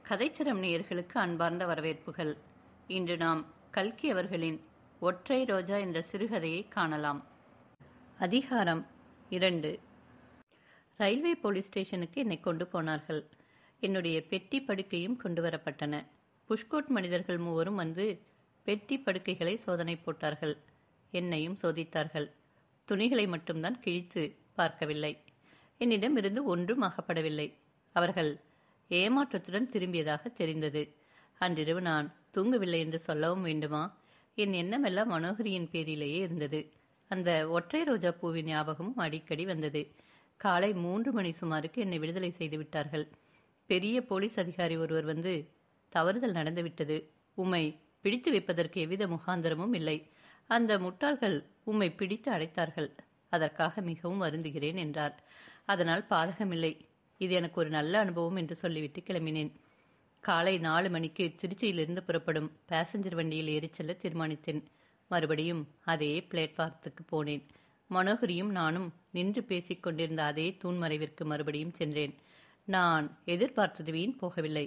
கதைச்சிரம் நேயர்களுக்கு அன்பார்ந்த வரவேற்புகள். இன்று நாம் கல்கி அவர்களின் ஒற்றை ரோஜா என்ற சிறுகதையை காணலாம். அதிகாரம் 2. ரயில்வே போலீஸ் ஸ்டேஷனுக்கு என்னை கொண்டு போனார்கள். என்னுடைய பெட்டி படுக்கையும் கொண்டு வரப்பட்டன. புஷ்கோட் மனிதர்கள் மூவரும் வந்து பெட்டி படுக்கைகளை சோதனை போட்டார்கள். என்னையும் சோதித்தார்கள். துணிகளை மட்டும்தான் கிழித்து பார்க்கவில்லை. என்னிடம் இருந்து ஒன்றும் அகப்படவில்லை. அவர்கள் ஏமாற்றத்துடன் திரும்பியதாக தெரிந்தது. அன்றிரவு நான் தூங்கவில்லை என்று சொல்லவும் வேண்டுமா? என் எண்ணமெல்லாம் மனோகரியின் பேரிலேயே இருந்தது. அந்த ஒற்றை ரோஜா பூவின் ஞாபகமும் அடிக்கடி வந்தது. காலை 3 மணி சுமாருக்கு என்னை விடுதலை செய்து விட்டார்கள். பெரிய போலீஸ் அதிகாரி ஒருவர் வந்து, தவறுதல் நடந்துவிட்டது, உம்மை பிடித்து வைப்பதற்கு எவ்வித முகாந்திரமும் இல்லை. அந்த முட்டாள்கள் உம்மை பிடித்து அடைத்தார்கள். அதற்காக மிகவும் வருந்துகிறேன் என்றார். அதனால் பாதகமில்லை, இது எனக்கு ஒரு நல்ல அனுபவம் என்று சொல்லிவிட்டு கிளம்பினேன். காலை 4 மணிக்கு திருச்சியிலிருந்து புறப்படும் பேசஞ்சர் வண்டியில் ஏறிச் செல்ல தீர்மானித்தேன். மறுபடியும் அதே பிளேட்பாரத்துக்கு போனேன். மனோகரியும் நானும் நின்று பேசிக் கொண்டிருந்த அதே தூண் மறைவிற்கு மறுபடியும் சென்றேன். நான் எதிர்பார்த்தது வீண் போகவில்லை.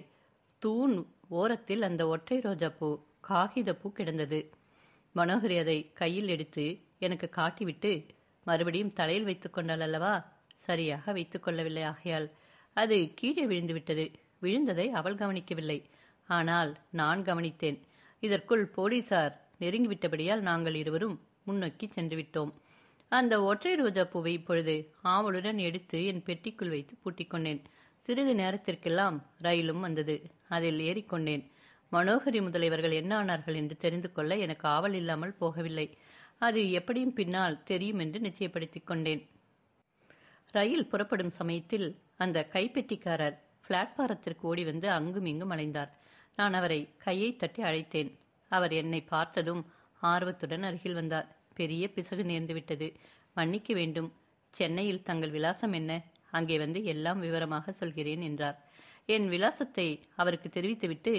தூண் ஓரத்தில் அந்த ஒற்றை ரோஜா பூ, காகித பூ கிடந்தது. மனோகரி அதை கையில் எடுத்து எனக்கு காட்டிவிட்டு, மறுபடியும் தலையில் வைத்துக் கொண்டாள் அல்லவா? சரியாக வைத்துக் கொள்ளவில்லை. ஆகையால் அது கீழே விழுந்து விட்டது. விழுந்ததை அவள் கவனிக்கவில்லை. ஆனால் நான் கவனித்தேன். இதற்குள் போலீசார் நெருங்கிவிட்டபடியால் நாங்கள் இருவரும் முன்னோக்கி சென்று விட்டோம். அந்த ஒற்றை ரோஜா பூவை இப்பொழுது ஆவலுடன் எடுத்து என் பெட்டிக்குள் வைத்து பூட்டிக்கொண்டேன். சிறிது நேரத்திற்கெல்லாம் ரயிலும் வந்தது. அதில் ஏறிக்கொண்டேன். மனோகரி முதலியவர்கள் என்ன ஆனார்கள் என்று தெரிந்து கொள்ள எனக்கு ஆவல் இல்லாமல் போகவில்லை. அது எப்படியும் பின்னால் தெரியும் என்று நிச்சயப்படுத்திக் கொண்டேன். ரயில் புறப்படும் சமயத்தில் அந்த கைப்பெட்டிக்காரர் பிளாட்பாரத்திற்கு ஓடி வந்து அங்கும் இங்கும் அலைந்தார். நான் அவரை கையை தட்டி அழைத்தேன். அவர் என்னை பார்த்ததும் ஆர்வத்துடன் அருகில் வந்தார். பெரிய பிசகு நேர்ந்து விட்டது, மன்னிக்க வேண்டும். சென்னையில் தங்கள் விலாசம் என்ன? அங்கே வந்து எல்லாம் விவரமாக சொல்கிறேன் என்றார். என் விலாசத்தை அவருக்கு தெரிவித்துவிட்டு,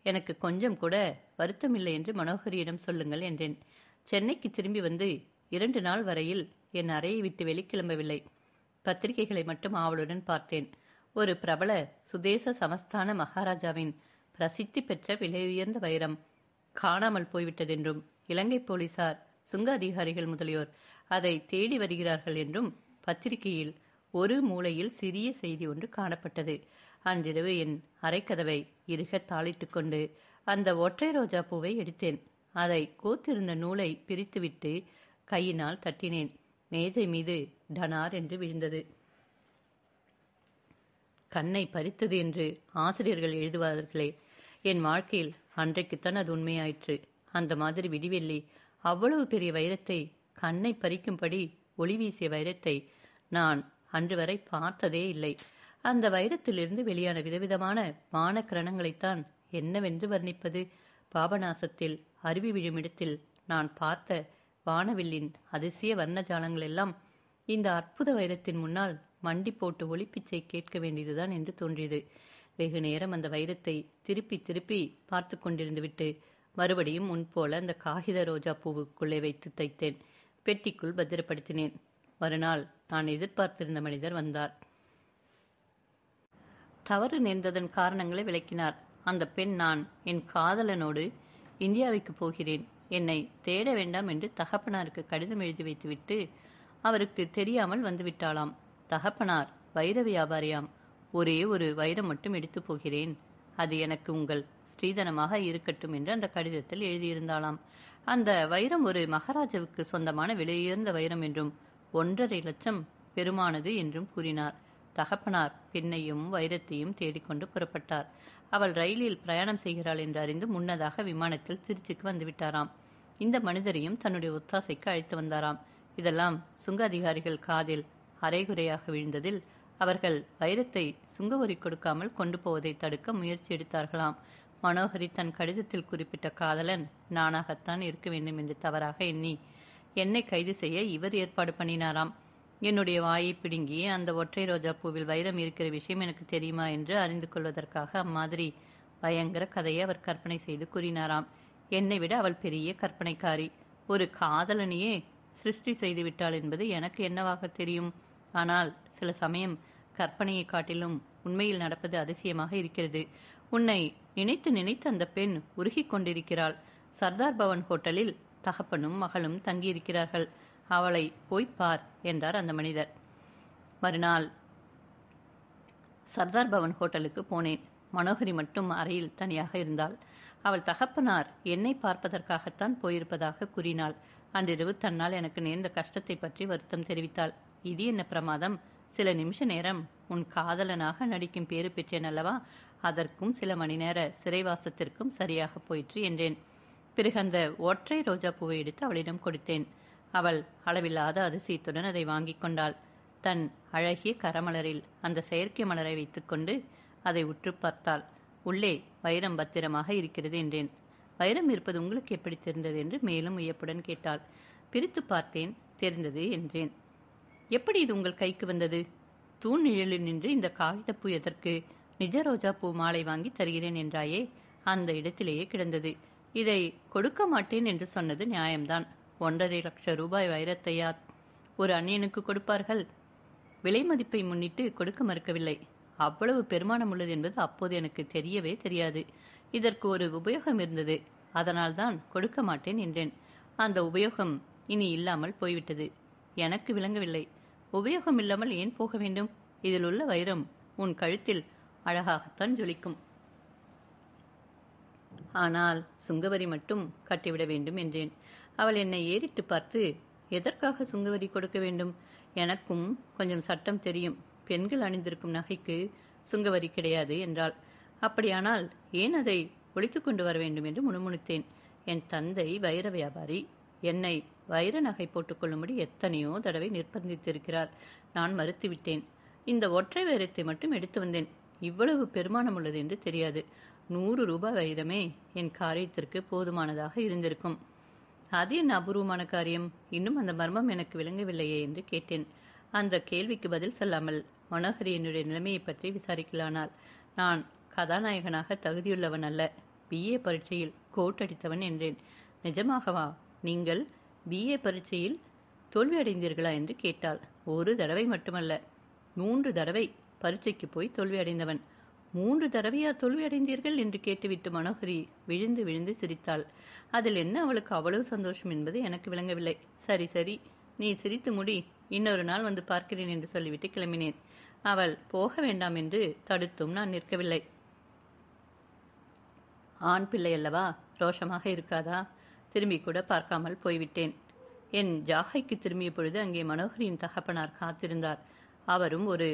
எனக்கு கொஞ்சம் கூட வருத்தமில்லை என்று மனோகரியிடம் சொல்லுங்கள் என்றேன். சென்னைக்கு திரும்பி வந்து 2 நாள் வரையில் என் அறையை விட்டு வெளிக்கிளம்பவில்லை. பத்திரிகைகளை மட்டும் ஆவலுடன் பார்த்தேன். ஒரு பிரபல சுதேச சமஸ்தான மகாராஜாவின் பிரசித்தி பெற்ற விலையுயர்ந்த வைரம் காணாமல் போய்விட்டதென்றும், இலங்கை போலீசார், சுங்க அதிகாரிகள் முதலியோர் அதை தேடி வருகிறார்கள் என்றும் பத்திரிகையில் ஒரு மூலையில் சிறிய செய்தி ஒன்று காணப்பட்டது. அன்றிரவு என் அறைக்கதவை இறுக தாளிட்டுக் கொண்டு அந்த ஒற்றை ரோஜா பூவை எடுத்தேன். அதை கோத்திருந்த நூலை பிரித்துவிட்டு கையினால் தட்டினேன். மேஜை மீது டனார் என்று விழுந்தது. கண்ணை பறித்தது என்று ஆசிரியர்கள் எழுதுவார்களே, என் வாழ்க்கையில் அன்றைக்குத்தான் அது உண்மையாயிற்று. அந்த மாதிரி விடிவெள்ளி அவ்வளவு பெரிய வைரத்தை, கண்ணை பறிக்கும்படி ஒளி வீசிய வைரத்தை நான் அன்று வரை பார்த்ததே இல்லை. அந்த வைரத்திலிருந்து வெளியான விதவிதமான வானக்கிரணங்களைத்தான் என்னவென்று வர்ணிப்பது? பாபநாசத்தில் அருவி விழும் இடத்தில் நான் பார்த்த வானவில்லின் அதிசய வர்ணஜாலங்கள் எல்லாம் இந்த அற்புத வைரத்தின் முன்னால் மண்டி போட்டு ஒளிப்பிச்சை கேட்க வேண்டியதுதான் என்று தோன்றியது. வெகு நேரம் அந்த வைரத்தை திருப்பி திருப்பி பார்த்து கொண்டிருந்து விட்டு மறுபடியும் முன்போல அந்த காகித ரோஜா பூவுக்குள்ளே வைத்து தைத்தேன். பெட்டிக்குள் பத்திரப்படுத்தினேன். மறுநாள் நான் எதிர்பார்த்திருந்த மனிதர் வந்தார். தவறு நேர்ந்ததன் காரணங்களை விளக்கினார். அந்த பெண், நான் என் காதலனோடு இந்தியாவுக்கு போகிறேன், என்னை தேட வேண்டாம் என்று தகப்பனாருக்கு கடிதம் எழுதி வைத்துவிட்டு அவருக்கு தெரியாமல் வந்துவிட்டாளாம். தகப்பனார் வைர வியாபாரியாம். ஒரே ஒரு வைரம் மட்டும் எடுத்து போகிறேன், அது எனக்கு உங்கள் ஸ்ரீதனமாக இருக்கட்டும் என்று அந்த கடிதத்தில் எழுதியிருந்தாளாம். அந்த வைரம் ஒரு மகாராஜாவுக்கு சொந்தமான விலையுயர்ந்த வைரம் என்றும் 1.5 லட்சம் பெருமானது என்றும் கூறினார். தகப்பனார் பெண்ணையும் வைரத்தையும் தேடிக்கொண்டு புறப்பட்டார். அவள் ரயிலில் பிரயாணம் செய்கிறாள் என்று அறிந்து முன்னதாக விமானத்தில் திருச்சிக்கு வந்துவிட்டாராம். இந்த மனிதரையும் தன்னுடைய ஒத்தாசைக்கு அழைத்து வந்தாராம். இதெல்லாம் சுங்க அதிகாரிகள் காதில் அரைகுறையாக விழுந்ததில் அவர்கள் வைரத்தை சுங்க வரி கொடுக்காமல் கொண்டு போவதை தடுக்க முயற்சி எடுத்தார்களாம். மனோகரி தன் கடிதத்தில் குறிப்பிட்ட காதலன் நானாகத்தான் இருக்க வேண்டும் என்று தவறாக எண்ணி என்னை கைது செய்ய இவர் ஏற்பாடு பண்ணினாராம். என்னுடைய வாயை பிடுங்கி, அந்த ஒற்றை ரோஜா பூவில் வைரம் இருக்கிற விஷயம் எனக்கு தெரியுமா என்று அறிந்து கொள்வதற்காக அம்மாதிரி பயங்கர கதையை அவர் கற்பனை செய்து கூறினாராம். என்னை விட அவள் பெரிய கற்பனைக்காரி. ஒரு காதலனையே சிருஷ்டி செய்து விட்டாள் என்பது எனக்கு என்னவாக தெரியும்? ஆனால் சில சமயம் கற்பனையை காட்டிலும் உண்மையில் நடப்பது அதிசயமாக இருக்கிறது. உன்னை நினைத்து நினைத்து அந்த பெண் உருகிக் கொண்டிருக்கிறாள். சர்தார் பவன் ஹோட்டலில் தகப்பனும் மகளும் தங்கியிருக்கிறார்கள். அவளை போய் பார் என்றார் அந்த மனிதர். மறுநாள் சர்தார் பவன் ஹோட்டலுக்கு போனேன். மனோகரி மட்டும் அறையில் தனியாக இருந்தாள். அவள் தகப்பனார் என்னை பார்ப்பதற்காகத்தான் போயிருப்பதாக கூறினாள். அன்றிரவு தன்னால் எனக்கு நேர்ந்த கஷ்டத்தை பற்றி வருத்தம் தெரிவித்தாள். இது என்ன பிரமாதம்? சில நிமிஷ நேரம் உன் காதலனாக நடிக்கும் பேறு பெற்றேன் அல்லவா? அதற்கும் சில மணி நேர சிறைவாசத்திற்கும் சரியாக போயிற்று என்றேன். பிறகு அந்த ஒற்றை ரோஜா பூவை எடுத்து அவளிடம் கொடுத்தேன். அவள் அளவில்லாத அதிசயத்துடன் அதை வாங்கி கொண்டாள். தன் அழகிய கரமலரில் அந்த செயற்கை மலரை வைத்துக்கொண்டு அதை உற்று பார்த்தாள். உள்ளே வைரம் பத்திரமாக இருக்கிறது என்றேன். வைரம் இருப்பது உங்களுக்கு எப்படி தெரிந்தது என்று மேலும் வியப்புடன் கேட்டாள். பிரித்து பார்த்தேன், தெரிந்தது என்றேன். எப்படி இது உங்கள் கைக்கு வந்தது? தூண் நிழலில் நின்று இந்த காகிதப்பூ எதற்கு? நிஜ ரோஜா பூ மாலை வாங்கி தருகிறேன் என்றாயே, அந்த இடத்திலேயே கிடந்தது. இதை கொடுக்க மாட்டேன் என்று சொன்னது நியாயம்தான். 1.5 லட்சம் ரூபாய் வைரத்தையா ஒரு அந்நியனுக்கு கொடுப்பார்கள்? விலை மதிப்பை முன்னிட்டு கொடுக்க மறுக்கவில்லை. அவ்வளவு பெருமானம் உள்ளது என்பது அப்போது எனக்கு தெரியவே தெரியாது. இதற்கு ஒரு உபயோகம் இருந்தது, அதனால்தான் கொடுக்க மாட்டேன் என்றேன். அந்த உபயோகம் இனி இல்லாமல் போய்விட்டது. எனக்கு விளங்கவில்லை. உபயோகம் இல்லாமல் ஏன் போக வேண்டும்? இதில் உள்ள வைரம் உன் கழுத்தில் அழகாகத்தான் ஜொலிக்கும். ஆனால் சுங்கவரி மட்டும் கட்டிவிட வேண்டும் என்றேன். அவள் என்னை ஏறிட்டு பார்த்து, எதற்காக சுங்கவரி கொடுக்க வேண்டும்? எனக்கும் கொஞ்சம் சட்டம் தெரியும். பெண்கள் அணிந்திருக்கும் நகைக்கு சுங்கவரி கிடையாது என்றாள். அப்படியானால் ஏன் அதை ஒழித்து கொண்டு வர வேண்டும் என்று முணுமுணுத்தேன். என் தந்தை வைர வியாபாரி. என்னை வைர நகை போட்டுக்கொள்ளும்படி எத்தனையோ தடவை நிர்பந்தித்திருக்கிறார். நான் மறுத்துவிட்டேன். இந்த ஒற்றை வைரத்தை மட்டும் எடுத்து வந்தேன். இவ்வளவு பெருமானம் உள்ளது என்று தெரியாது. 100 ரூபாய் வைரமே என் காரியத்திற்கு போதுமானதாக இருந்திருக்கும். அது என்ன அபூர்வமான காரியம்? இன்னும் அந்த மர்மம் எனக்கு விளங்கவில்லையே என்று கேட்டேன். அந்த கேள்விக்கு பதில் சொல்லாமல் மனோகரி என்னுடைய நிலைமையை பற்றி விசாரிக்கலானாள். நான் கதாநாயகனாக தகுதியுள்ளவன் அல்ல. BA பரீட்சையில் கோட் அடித்தவன் என்றேன். நிஜமாகவா? நீங்கள் BA பரீட்சையில் தோல்வி அடைந்தீர்களா என்று கேட்டாள். ஒரு தடவை மட்டுமல்ல, 3 தடவை பரீட்சைக்கு போய் தோல்வி அடைந்தவன். 3 தடவையா தோல்வி அடைந்தீர்கள் என்று கேட்டுவிட்டு மனோகரி விழுந்து விழுந்து சிரித்தாள். அதில் என்ன அவளுக்கு அவ்வளவு சந்தோஷம் என்பது எனக்கு விளங்கவில்லை. சரி சரி, நீ சிரித்து முடி, இன்னொரு நாள் வந்து பார்க்கிறேன் என்று சொல்லிவிட்டு கிளம்பினேன். அவள் போக வேண்டாம் என்று தடுத்தும் நான் நிற்கவில்லை. ஆண் பிள்ளை அல்லவா, ரோஷமாக இருக்காதா? திரும்பி கூட பார்க்காமல் போய்விட்டேன். என் ஜாகைக்கு திரும்பிய பொழுது அங்கே மனோகரியின் தகப்பனார் காத்திருந்தார். அவரும் ஒரு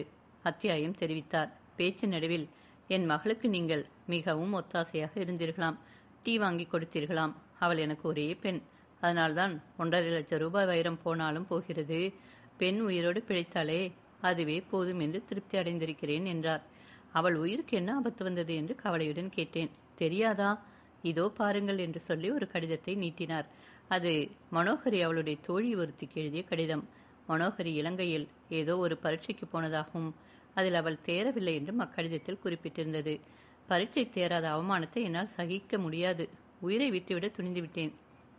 அத்தியாயம் தெரிவித்தார். பேச்சு நடுவில், என் மகளுக்கு நீங்கள் மிகவும் ஒத்தாசையாக இருந்தீர்களாம். டீ வாங்கி கொடுத்தீர்களாம். அவள் எனக்கு ஒரே பெண். அதனால்தான் 1.5 லட்சம் ரூபாய் வைரம் போனாலும் போகிறது. பெண் உயிரோடு பிழைத்தாலே அதுவே போதும் என்று திருப்தி அடைந்திருக்கிறேன் என்றார். அவள் உயிருக்கு என்ன ஆபத்து வந்தது என்று கவலையுடன் கேட்டேன். தெரியாதா? இதோ பாருங்கள் என்று சொல்லி ஒரு கடிதத்தை நீட்டினார். அது மனோகரி அவளுடைய தோழி ஒருத்திக்கு எழுதிய கடிதம். மனோகரி இலங்கையில் ஏதோ ஒரு பரீட்சைக்கு போனதாகவும் அதில் அவள் தேரவில்லை என்றும் அக்கடிதத்தில் குறிப்பிட்டிருந்தது. பரீட்சை தேராத அவமானத்தை என்னால் சகிக்க முடியாது. உயிரை விட்டுவிட துணிந்துவிட்டேன்.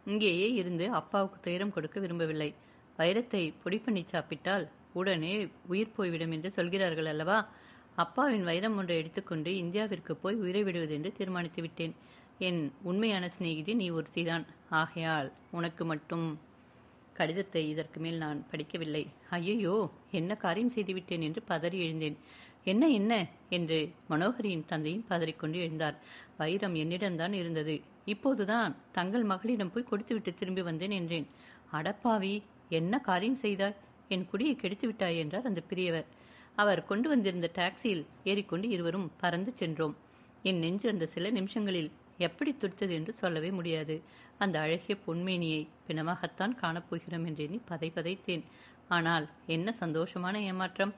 இங்கேயே இருந்து அப்பாவுக்கு துயரம் கொடுக்க விரும்பவில்லை. வைரத்தை பொடி பண்ணி சாப்பிட்டால் உடனே உயிர் போய்விடும் என்று சொல்கிறார்கள் அல்லவா? அப்பாவின் வைரம் ஒன்றை எடுத்துக்கொண்டு இந்தியாவிற்கு போய் உயிரை விடுவது என்று தீர்மானித்து விட்டேன். என் உண்மையான சிநேகிதி நீ ஒருத்திதான். ஆகையால் உனக்கு மட்டும். கடிதத்தை இதற்கு மேல் நான் படிக்கவில்லை. ஐயோ, என்ன காரியம் செய்துவிட்டேன் என்று பதறி எழுந்தேன். என்ன என்ன என்று மனோகரியின் தந்தையும் பதறிக்கொண்டு எழுந்தார். வைரம் என்னிடம்தான் இருந்தது. இப்போதுதான் தங்கள் மகளிடம் போய் கொடுத்துவிட்டு திரும்பி வந்தேன் என்றேன். அடப்பாவி, என்ன காரியம் செய்தாய்? என் குடியை கெடுத்து விட்டாய் என்றார் அந்த பெரியவர். அவர் கொண்டு வந்திருந்த டாக்ஸியில் ஏறிக்கொண்டு இருவரும் பறந்து சென்றோம். என் நெஞ்சு அந்த சில நிமிஷங்களில் எப்படி துடித்தது என்று சொல்லவே முடியாது. அந்த அழகிய பொன்மேனியை பிணமாகத்தான் காணப்போகிறோம் என்றெண்ணி பதைத்தேன். ஆனால் என்ன சந்தோஷமான ஏமாற்றம்!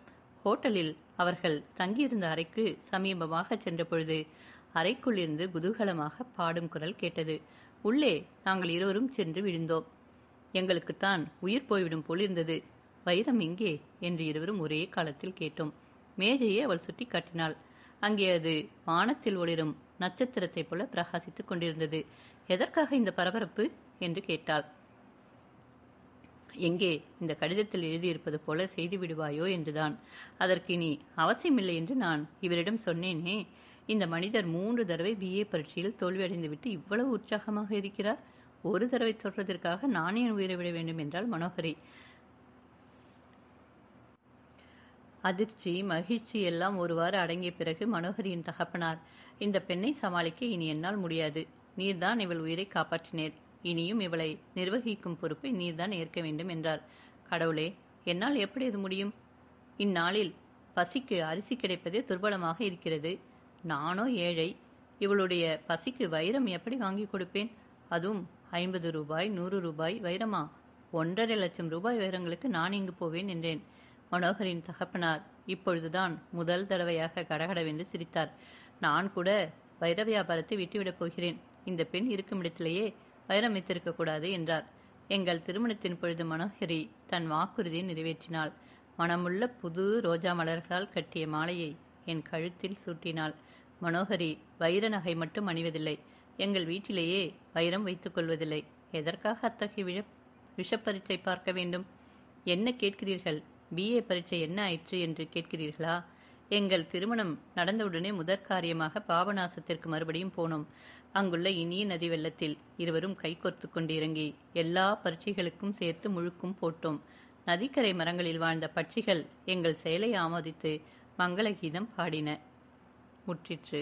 ஹோட்டலில் அவர்கள் தங்கியிருந்த அறைக்கு சமீபமாக சென்ற பொழுது அறைக்குள் இருந்து குதூகலமாக பாடும் குரல் கேட்டது. உள்ளே நாங்கள் இருவரும் சென்று விழுந்தோம். எங்களுக்குத்தான் உயிர் போய்விடும் போல் இருந்தது. வைரம் எங்கே என்று இருவரும் ஒரே காலத்தில் கேட்டோம். மேஜையை அவள் சுட்டி காட்டினாள். அங்கே அது வானத்தில் ஒளிரும் நட்சத்திரத்தை போல பிரகாசித்துக் கொண்டிருந்தது. எதற்காக இந்த பரபரப்பு என்று கேட்டாள். எங்கே இந்த கடிதத்தில் எழுதியிருப்பது போல செய்து விடுவாயோ என்றுதான். அதற்கு இனி அவசியமில்லை என்று நான் இவரிடம் சொன்னேனே. இந்த மனிதர் 3 தடவை BA பரீட்சையில் தோல்வியடைந்துவிட்டு இவ்வளவு உற்சாகமாக இருக்கிறார். ஒரு தடவை தோற்றதற்காக நானே என் உயிரை விட வேண்டும் என்றால் மனோகரி. அதிர்ச்சி, மகிழ்ச்சி எல்லாம் ஒருவாறு அடங்கிய பிறகு மனோகரியின் தகப்பனார், இந்த பெண்ணை சமாளிக்க இனி என்னால் முடியாது. நீர்தான் இவள் உயிரை காப்பாற்றினேர். இனியும் இவளை நிர்வகிக்கும் பொறுப்பை நீர்தான் ஏற்க வேண்டும் என்றார். கடவுளே, என்னால் எப்படி அது முடியும்? இந்நாளில் பசிக்கு அரிசி கிடைப்பதே துர்பலமாக இருக்கிறது. நானோ ஏழை. இவளுடைய பசிக்கு வைரம் எப்படி வாங்கி கொடுப்பேன்? அதுவும் 50 ரூபாய், 100 ரூபாய் வைரமா? 1.5 லட்சம் ரூபாய் வைரங்களுக்கு நான் இங்கு போவேன் என்றேன். மனோகரின் தகப்பனார் இப்பொழுதுதான் முதல் தடவையாக கடகடவென்று சிரித்தார். நான் கூட வைர வியாபாரத்தை விட்டுவிடப் போகிறேன். இந்த பெண் இருக்கும் இடத்திலேயே வைரம் வைத்திருக்க கூடாது என்றார். எங்கள் திருமணத்தின் பொழுது மனோகரி தன் வாக்குறுதியை நிறைவேற்றினாள். மனமுள்ள புது ரோஜா மலர்களால் கட்டிய மாலையை என் கழுத்தில் சூட்டினாள். மனோகரி வைர நகை மட்டும் அணிவதில்லை. எங்கள் வீட்டிலேயே வைரம் வைத்துக் கொள்வதில்லை. எதற்காக அத்தகைய விஷப்பரீட்சை பார்க்க வேண்டும்? என்ன கேட்கிறீர்கள்? BA பரீட்சை என்ன ஆயிற்று என்று கேட்கிறீர்களா? எங்கள் திருமணம் நடந்தவுடனே முதற் காரியமாக பாபநாசத்திற்கு மறுபடியும் போனோம். அங்குள்ள இனிய நதி வெள்ளத்தில் இருவரும் கைகோர்த்து கொண்டு இறங்கி எல்லா பரீட்சைகளுக்கும் சேர்த்து முழுக்கும் போட்டோம். நதிக்கரை மரங்களில் வாழ்ந்த பட்சிகள் எங்கள் செயலை ஆமோதித்து மங்கள கீதம் பாடின. முற்றிற்று.